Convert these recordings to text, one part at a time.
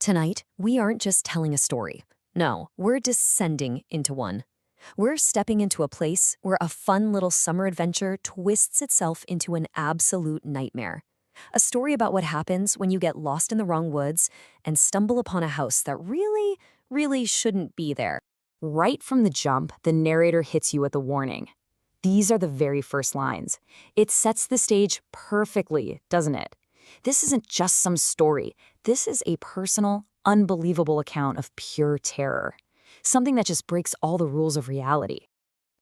Tonight, we aren't just telling a story. No, we're descending into one. We're stepping into a place where a fun little summer adventure twists itself into an absolute nightmare. A story about what happens when you get lost in the wrong woods and stumble upon a house that really shouldn't be there. Right from the jump, the narrator hits you with a warning. These are the very first lines. It sets the stage perfectly, doesn't it? This isn't just some story. This is a personal, unbelievable account of pure terror. Something that just breaks all the rules of reality.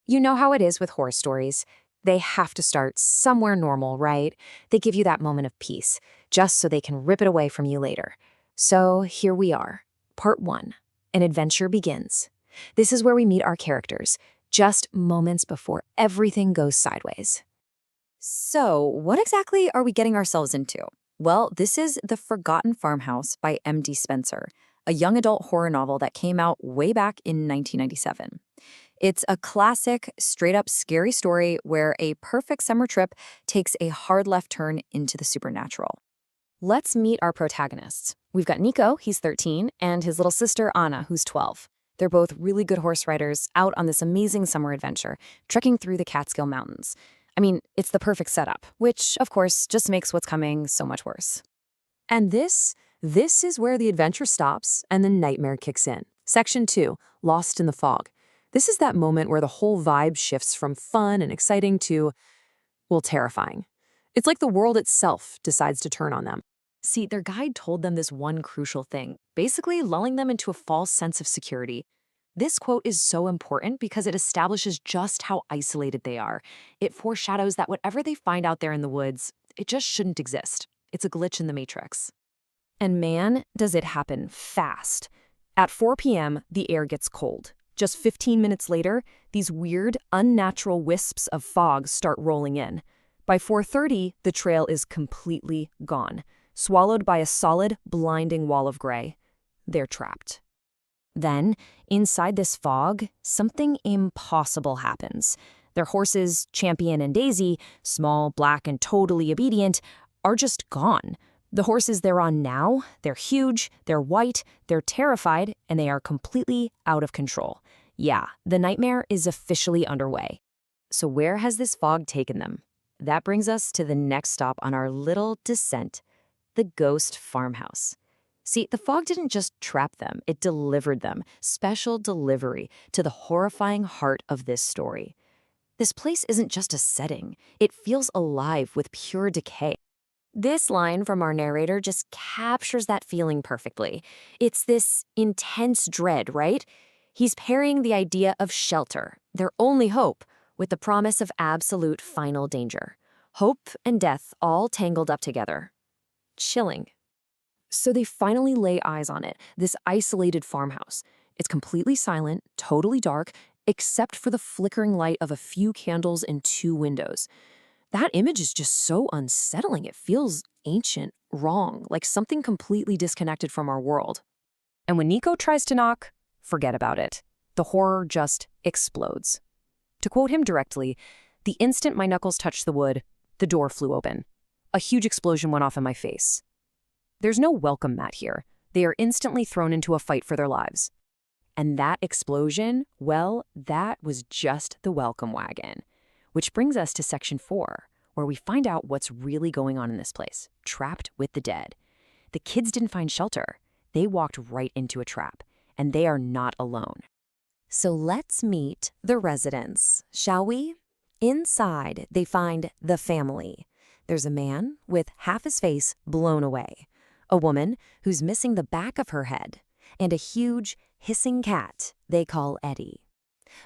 You know how it is with horror stories. They have to start somewhere normal, right? They give you that moment of peace, just so they can rip it away from you later. So here we are, part 1. An adventure begins. This is where we meet our characters, just moments before everything goes sideways. So, what exactly are we getting ourselves into? Well, this is The Forgotten Farmhouse by M.D. Spencer, a young adult horror novel that came out way back in 1997. It's a classic, straight-up scary story where a perfect summer trip takes a hard left turn into the supernatural. Let's meet our protagonists. We've got Nico, he's 13, and his little sister, Anna, who's 12. They're both really good horse riders out on this amazing summer adventure, trekking through the Catskill Mountains. I mean, it's the perfect setup, which, of course, just makes what's coming so much worse. And this is where the adventure stops and the nightmare kicks in. Section 2, Lost in the Fog. This is that moment where the whole vibe shifts from fun and exciting to, well, terrifying. It's like the world itself decides to turn on them. See, their guide told them this one crucial thing, basically lulling them into a false sense of security. This quote is so important because it establishes just how isolated they are. It foreshadows that whatever they find out there in the woods, it just shouldn't exist. It's a glitch in the matrix. And man, does it happen fast. At 4 p.m., the air gets cold. Just 15 minutes later, these weird, unnatural wisps of fog start rolling in. By 4:30, the trail is completely gone, swallowed by a solid, blinding wall of gray. They're trapped. Then, inside this fog, something impossible happens. Their horses, Champion and Daisy, small, black, and totally obedient, are just gone. The horses they're on now, they're huge, they're white, they're terrified, and they are completely out of control. Yeah, the nightmare is officially underway. So where has this fog taken them? That brings us to the next stop on our little descent, the ghost farmhouse. See, the fog didn't just trap them, it delivered them, special delivery, to the horrifying heart of this story. This place isn't just a setting, it feels alive with pure decay. This line from our narrator just captures that feeling perfectly. It's this intense dread, right? He's pairing the idea of shelter, their only hope, with the promise of absolute final danger. Hope and death all tangled up together. Chilling. So they finally lay eyes on it, this isolated farmhouse. It's completely silent, totally dark, except for the flickering light of a few candles in 2 windows. That image is just so unsettling. It feels ancient, wrong, like something completely disconnected from our world. And when Nico tries to knock, forget about it. The horror just explodes. To quote him directly, the instant my knuckles touched the wood, the door flew open. A huge explosion went off in my face. There's no welcome mat here. They are instantly thrown into a fight for their lives. And that explosion, well, that was just the welcome wagon. Which brings us to section 4, where we find out what's really going on in this place, trapped with the dead. The kids didn't find shelter. They walked right into a trap, and they are not alone. So let's meet the residents, shall we? Inside, they find the family. There's a man with half his face blown away, a woman who's missing the back of her head, and a huge, hissing cat they call Eddie.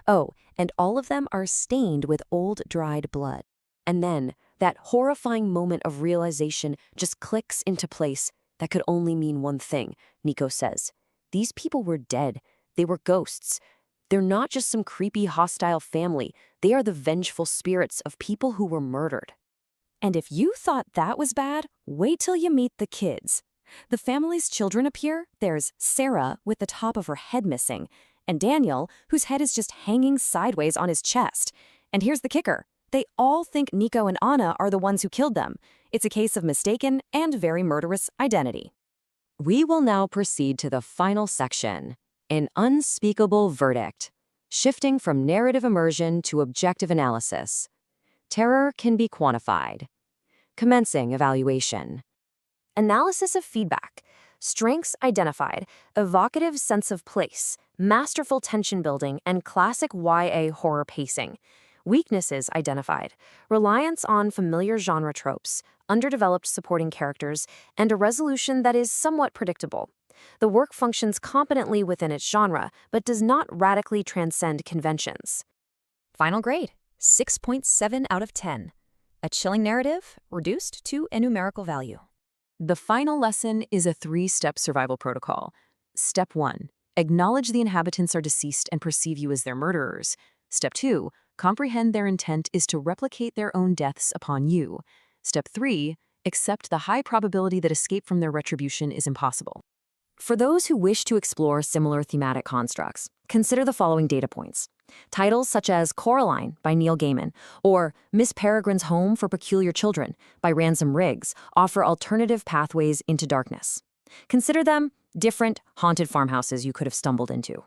Oh, and all of them are stained with old, dried blood. And then, that horrifying moment of realization just clicks into place. That could only mean one thing, Nico says. These people were dead. They were ghosts. They're not just some creepy, hostile family. They are the vengeful spirits of people who were murdered. And if you thought that was bad, wait till you meet the kids. The family's children appear. There's Sarah with the top of her head missing, and Daniel, whose head is just hanging sideways on his chest. And here's the kicker. They all think Nico and Anna are the ones who killed them. It's a case of mistaken and very murderous identity. We will now proceed to the final section, an unspeakable verdict, shifting from narrative immersion to objective analysis. Terror can be quantified. Commencing evaluation. Analysis of feedback. Strengths identified, evocative sense of place, masterful tension building, and classic YA horror pacing. Weaknesses identified, reliance on familiar genre tropes, underdeveloped supporting characters, and a resolution that is somewhat predictable. The work functions competently within its genre, but does not radically transcend conventions. Final grade, 6.7 out of 10. A chilling narrative reduced to a numerical value. The final lesson is a 3-step survival protocol. Step 1. Acknowledge the inhabitants are deceased and perceive you as their murderers. Step 2. Comprehend their intent is to replicate their own deaths upon you. Step 3. Accept the high probability that escape from their retribution is impossible. For those who wish to explore similar thematic constructs, consider the following data points. Titles such as Coraline by Neil Gaiman or Miss Peregrine's Home for Peculiar Children by Ransom Riggs offer alternative pathways into darkness. Consider them different haunted farmhouses you could have stumbled into.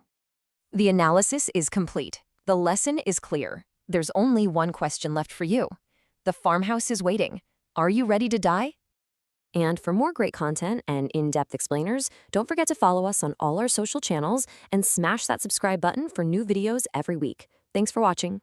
The analysis is complete. The lesson is clear. There's only one question left for you. The farmhouse is waiting. Are you ready to die? And for more great content and in-depth explainers, don't forget to follow us on all our social channels and smash that subscribe button for new videos every week. Thanks for watching.